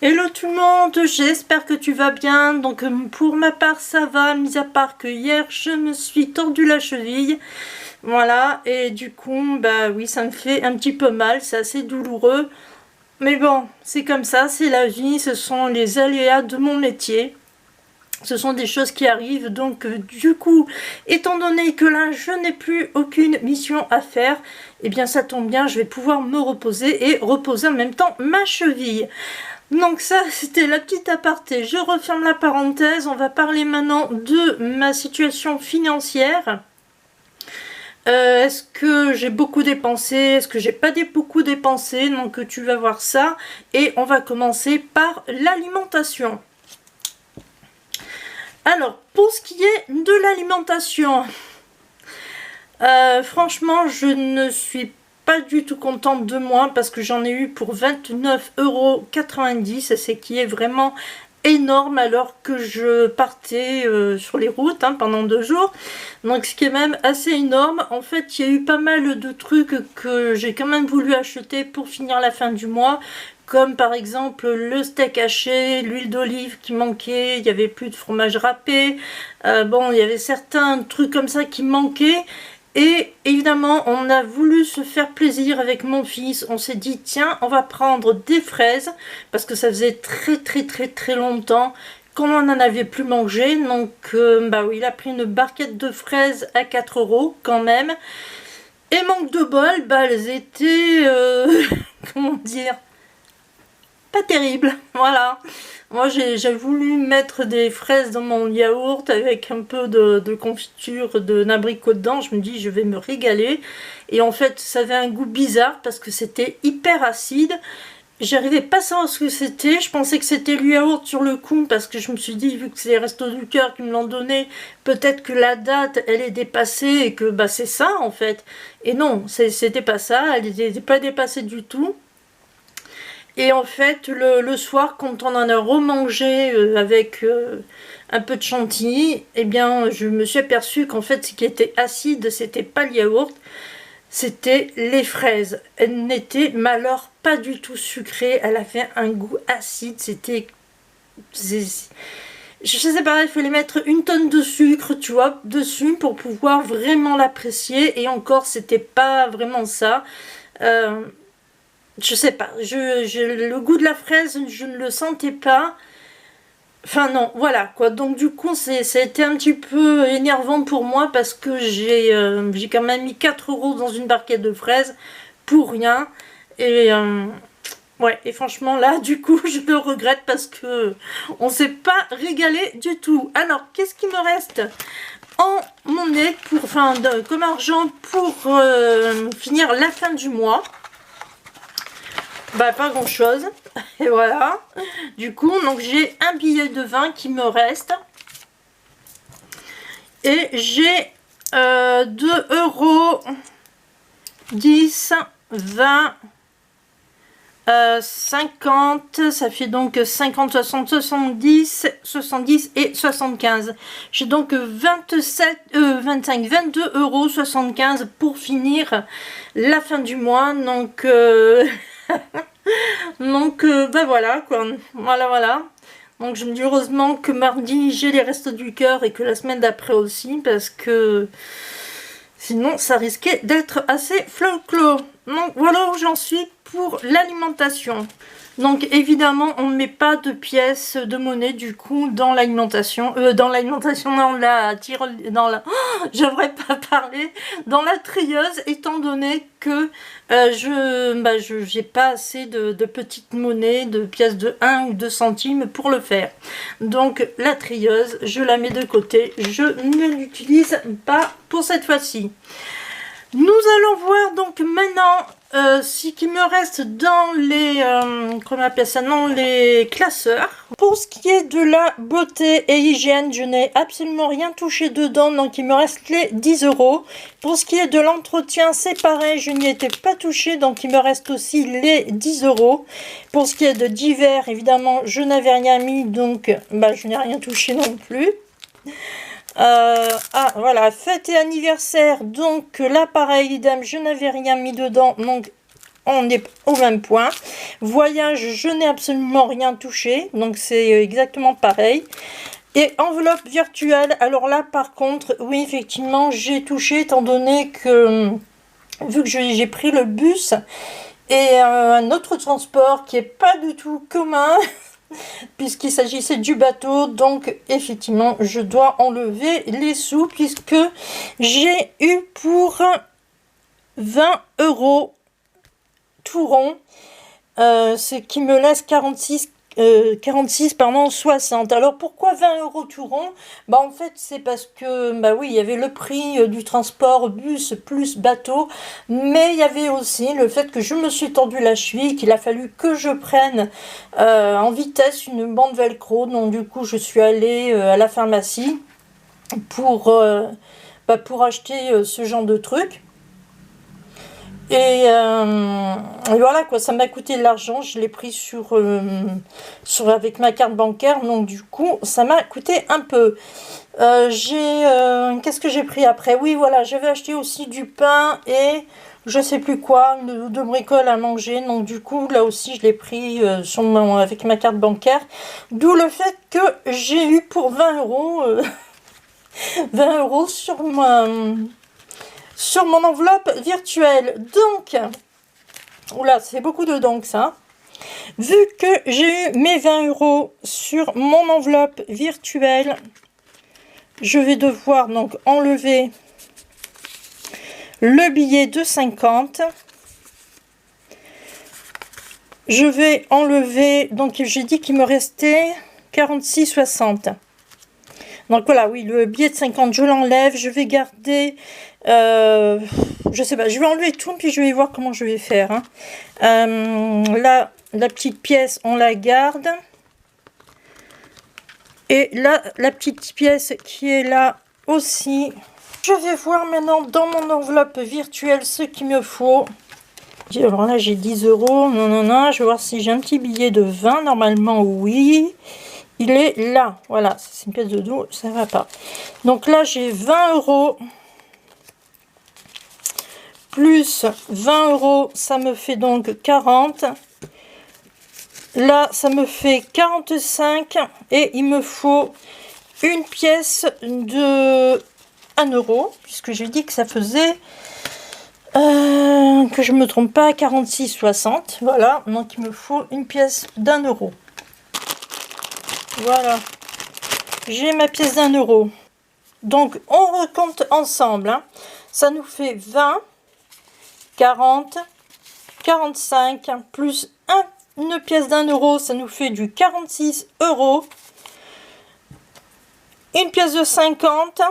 Hello tout le monde, j'espère que tu vas bien. Donc pour ma part ça va, mis à part que hier je me suis tordu la cheville. Voilà, et du coup bah oui, ça me fait un petit peu mal, c'est assez douloureux. Mais bon, c'est comme ça, c'est la vie, ce sont les aléas de mon métier. Ce sont des choses qui arrivent, donc du coup, étant donné que là je n'ai plus aucune mission à faire, eh bien ça tombe bien, je vais pouvoir me reposer et reposer en même temps ma cheville. Donc ça, c'était la petite aparté. Je referme la parenthèse. On va parler maintenant de ma situation financière. Est-ce que j'ai beaucoup dépensé? Est-ce que j'ai pas beaucoup dépensé? Donc tu vas voir ça. Et on va commencer par l'alimentation. Alors, pour ce qui est de l'alimentation, franchement, je ne suis pas du tout contente de moi parce que j'en ai eu pour 29,90 €, ce qui est vraiment énorme alors que je partais sur les routes pendant 2 jours. Donc ce qui est même assez énorme. En fait, il y a eu pas mal de trucs que j'ai quand même voulu acheter pour finir la fin du mois. Comme par exemple le steak haché, l'huile d'olive qui manquait, il n'y avait plus de fromage râpé. Bon, il y avait certains trucs comme ça qui manquaient. Et évidemment, on a voulu se faire plaisir avec mon fils. On s'est dit, tiens, on va prendre des fraises. Parce que ça faisait très longtemps qu'on n'en avait plus mangé. Donc, bah oui, il a pris une barquette de fraises à 4 € quand même. Et manque de bol, bah elles étaient, comment dire, pas terrible, voilà. Moi j'ai voulu mettre des fraises dans mon yaourt avec un peu de confiture d'abricot dedans. Je me dis je vais me régaler. Et en fait ça avait un goût bizarre parce que c'était hyper acide. J'arrivais pas à savoir ce que c'était. Je pensais que c'était le yaourt sur le coup parce que je me suis dit vu que c'est les Restos du Cœur qui me l'ont donné, peut-être que la date elle est dépassée et que bah c'est ça en fait. Et non, c'était pas ça, elle n'était pas dépassée du tout. Et en fait, le soir, quand on en a remangé avec un peu de chantilly, eh bien, je me suis aperçue qu'en fait, ce qui était acide, c'était pas le yaourt, c'était les fraises. Elles n'étaient, mais alors, pas du tout sucrées. Elle avait un goût acide. C'était... Je sais pas, il fallait mettre une tonne de sucre, tu vois, dessus pour pouvoir vraiment l'apprécier. Et encore, c'était pas vraiment ça. Je sais pas, le goût de la fraise, je ne le sentais pas. Enfin non, voilà quoi. Donc du coup, ça a été un petit peu énervant pour moi parce que j'ai quand même mis 4 € dans une barquette de fraises pour rien. Et ouais, et franchement là, du coup, je le regrette parce que on s'est pas régalé du tout. Alors, qu'est-ce qui me reste en monnaie pour, comme argent pour finir la fin du mois? Bah pas grand chose. Et voilà. Du coup, donc j'ai un billet de 20 qui me reste. Et j'ai 2 €, 10, 20, 50. Ça fait donc 50, 60, 70, 70 et 75. J'ai donc 27, 25, 22,75 € pour finir la fin du mois. Donc... donc ben voilà quoi, voilà. Donc je me dis heureusement que mardi j'ai les Restos du Cœur et que la semaine d'après aussi, parce que sinon ça risquait d'être assez folklore. Donc voilà où j'en suis pour l'alimentation. Donc évidemment on ne met pas de pièces de monnaie du coup dans l'alimentation, dans la j'aimerais pas parler, dans la trieuse, étant donné que j'ai pas assez de petites monnaies, de pièces de 1 ou 2 centimes pour le faire. Donc la trieuse, je la mets de côté, je ne l'utilise pas pour cette fois-ci. Nous allons voir donc maintenant ce qui me reste dans les, comment on appelle ça, dans les classeurs. Pour ce qui est de la beauté et hygiène, je n'ai absolument rien touché dedans, donc il me reste les 10 €. Pour ce qui est de l'entretien, c'est pareil, je n'y étais pas touché, donc il me reste aussi les 10 €. Pour ce qui est de divers, évidemment, je n'avais rien mis, donc je n'ai rien touché non plus. Voilà, fête et anniversaire, donc là pareil idem, je n'avais rien mis dedans, donc on est au même point. Voyage, je n'ai absolument rien touché, donc c'est exactement pareil. Et enveloppe virtuelle, alors là par contre, oui effectivement j'ai touché étant donné que vu que j'ai pris le bus et un autre transport qui est pas du tout commun puisqu'il s'agissait du bateau, donc effectivement je dois enlever les sous puisque j'ai eu pour 20 € tout rond, ce qui me laisse 46 pardon, 60. Alors pourquoi 20 € tout rond? Bah en fait c'est parce que bah oui il y avait le prix du transport bus plus bateau, mais il y avait aussi le fait que je me suis tendu la cheville, qu'il a fallu que je prenne en vitesse une bande velcro, donc du coup je suis allée à la pharmacie pour acheter ce genre de truc. Et voilà quoi, ça m'a coûté de l'argent, je l'ai pris avec ma carte bancaire, donc du coup ça m'a coûté un peu. Qu'est-ce que j'ai pris après? Oui voilà, j'avais acheté aussi du pain et je sais plus quoi, de bricole à manger, donc du coup là aussi je l'ai pris avec ma carte bancaire, d'où le fait que j'ai eu pour 20 € 20 € sur mon enveloppe virtuelle. Donc, oula, c'est beaucoup de donc ça. Vu que j'ai eu mes 20 € sur mon enveloppe virtuelle, je vais devoir donc enlever le billet de 50. Je vais enlever, donc j'ai dit qu'il me restait 46,60. Donc voilà, oui, le billet de 50, je l'enlève. Je vais garder, je sais pas, je vais enlever tout, puis je vais voir comment je vais faire. Hein. Là, la petite pièce, on la garde. Et là, la petite pièce qui est là aussi. Je vais voir maintenant dans mon enveloppe virtuelle ce qu'il me faut. Alors là, j'ai 10 €. Non, non, non. Je vais voir si j'ai un petit billet de 20. Normalement, oui. Il est là, voilà, c'est une pièce de dos, ça va pas. Donc là, j'ai 20 € plus 20 €, ça me fait donc 40. Là, ça me fait 45 et il me faut une pièce de 1 €, puisque j'ai dit que ça faisait, que je me trompe pas, 46,60. Voilà, donc il me faut une pièce d'1 €. Voilà, j'ai ma pièce d'1 €. Donc on recompte ensemble, hein. Ça nous fait 20, 40, 45, plus une pièce d'1 €, ça nous fait du 46 €. Une pièce de 50,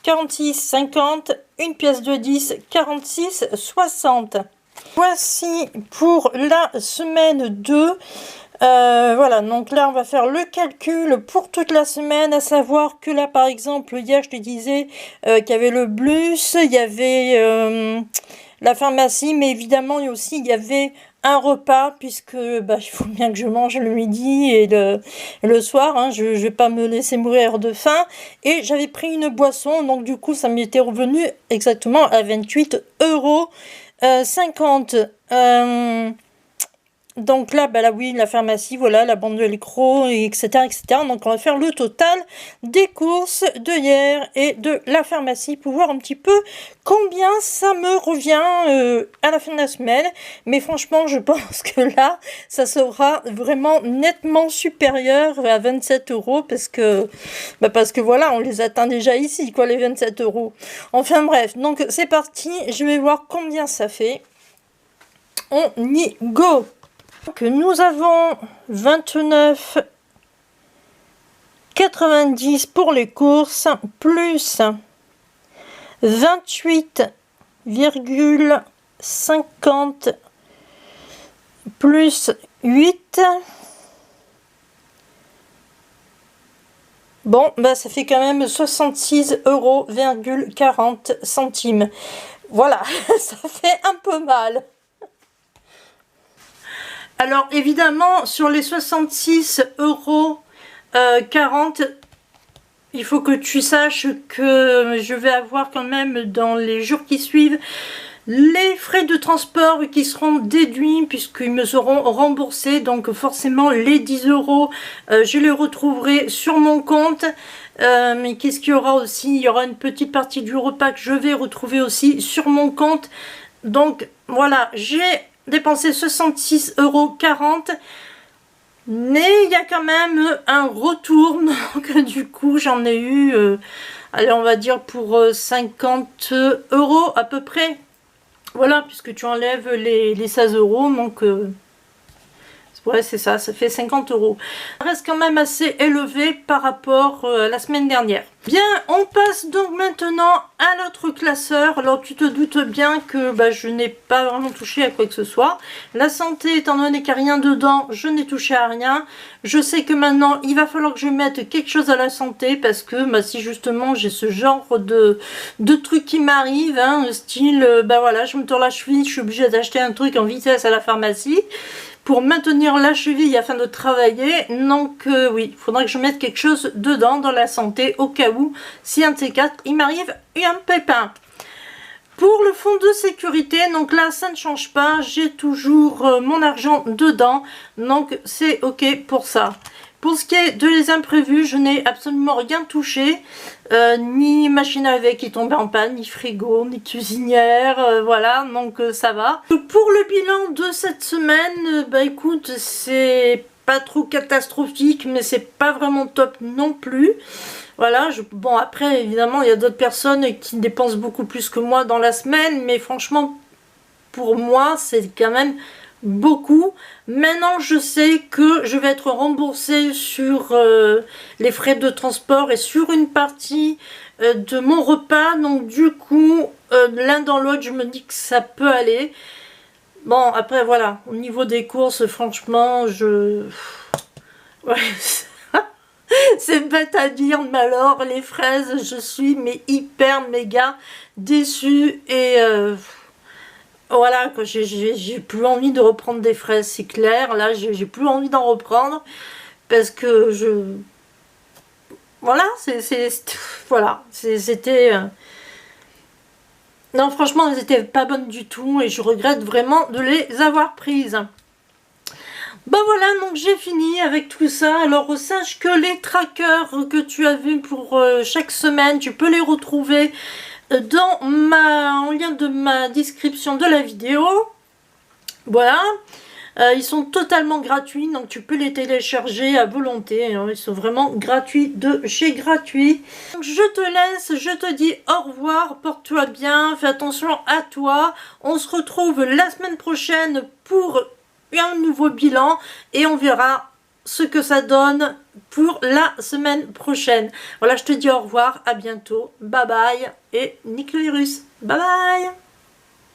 46, 50, une pièce de 10, 46, 60. Voici pour la semaine 2. Voilà, donc là on va faire le calcul pour toute la semaine, à savoir que là par exemple hier je te disais qu'il y avait le bus, il y avait la pharmacie, mais évidemment il y avait un repas, puisque bah, il faut bien que je mange le midi et le soir, hein, je ne vais pas me laisser mourir de faim, et j'avais pris une boisson, donc du coup ça m'était revenu exactement à 28,50 €. Donc là, bah là, oui, la pharmacie, voilà, la bande de l'écran, etc., etc. Donc on va faire le total des courses de hier et de la pharmacie pour voir un petit peu combien ça me revient à la fin de la semaine. Mais franchement, je pense que là, ça sera vraiment nettement supérieur à 27 € parce que voilà, on les atteint déjà ici, quoi, les 27 €. Enfin bref, donc c'est parti, je vais voir combien ça fait. On y go! Donc nous avons 29,90 € pour les courses, plus 28,50 € plus 8. Bon, bah ça fait quand même 66,40 €. Voilà, ça fait un peu mal. Alors évidemment, sur les 66,40 €, il faut que tu saches que je vais avoir quand même dans les jours qui suivent les frais de transport qui seront déduits puisqu'ils me seront remboursés, donc forcément les 10 euros je les retrouverai sur mon compte. Mais qu'est-ce qu'il y aura aussi? Il y aura une petite partie du repas que je vais retrouver aussi sur mon compte. Donc voilà, j'ai dépensé 66,40 euros. Mais il y a quand même un retour, donc du coup j'en ai eu, allez on va dire pour 50 euros à peu près. Voilà, puisque tu enlèves les 16 euros, donc ouais c'est ça, ça fait 50 euros. Ça reste quand même assez élevé par rapport à la semaine dernière. Bien, on passe donc maintenant à notre classeur. Alors tu te doutes bien que je n'ai pas vraiment touché à quoi que ce soit. La santé, étant donné qu'il n'y a rien dedans, je n'ai touché à rien. Je sais que maintenant il va falloir que je mette quelque chose à la santé, parce que si justement j'ai ce genre de trucs qui m'arrivent, hein, style voilà, je me tords la cheville, je suis obligée d'acheter un truc en vitesse à la pharmacie pour maintenir la cheville afin de travailler. Donc oui, il faudra que je mette quelque chose dedans dans la santé au cas où, si un de ces quatre, il m'arrive un pépin. Pour le fonds de sécurité, donc là ça ne change pas, j'ai toujours mon argent dedans, donc c'est ok pour ça. Pour ce qui est de les imprévus, je n'ai absolument rien touché, ni machine à laver qui tombait en panne, ni frigo, ni cuisinière, voilà, donc ça va. Pour le bilan de cette semaine, écoute, c'est pas trop catastrophique, mais c'est pas vraiment top non plus. Voilà, bon après évidemment il y a d'autres personnes qui dépensent beaucoup plus que moi dans la semaine, mais franchement pour moi c'est quand même beaucoup. Maintenant je sais que je vais être remboursée sur les frais de transport et sur une partie de mon repas, donc du coup l'un dans l'autre je me dis que ça peut aller. Bon après voilà, au niveau des courses franchement ouais. C'est bête à dire, mais alors les fraises, je suis mais hyper méga déçue et voilà quoi, j'ai plus envie de reprendre des fraises, c'est clair. Là j'ai plus envie d'en reprendre parce que voilà, voilà, c'était non franchement elles étaient pas bonnes du tout et je regrette vraiment de les avoir prises. Voilà, donc j'ai fini avec tout ça. Alors sache que les trackers que tu as vus pour chaque semaine, tu peux les retrouver en lien de ma description de la vidéo. Voilà, ils sont totalement gratuits, donc tu peux les télécharger à volonté, hein. Ils sont vraiment gratuits de chez gratuit. Donc, je te laisse, je te dis au revoir, porte-toi bien, fais attention à toi. On se retrouve la semaine prochaine pour un nouveau bilan et on verra ce que ça donne pour la semaine prochaine. Voilà, je te dis au revoir, à bientôt, bye bye et nique le virus, bye bye.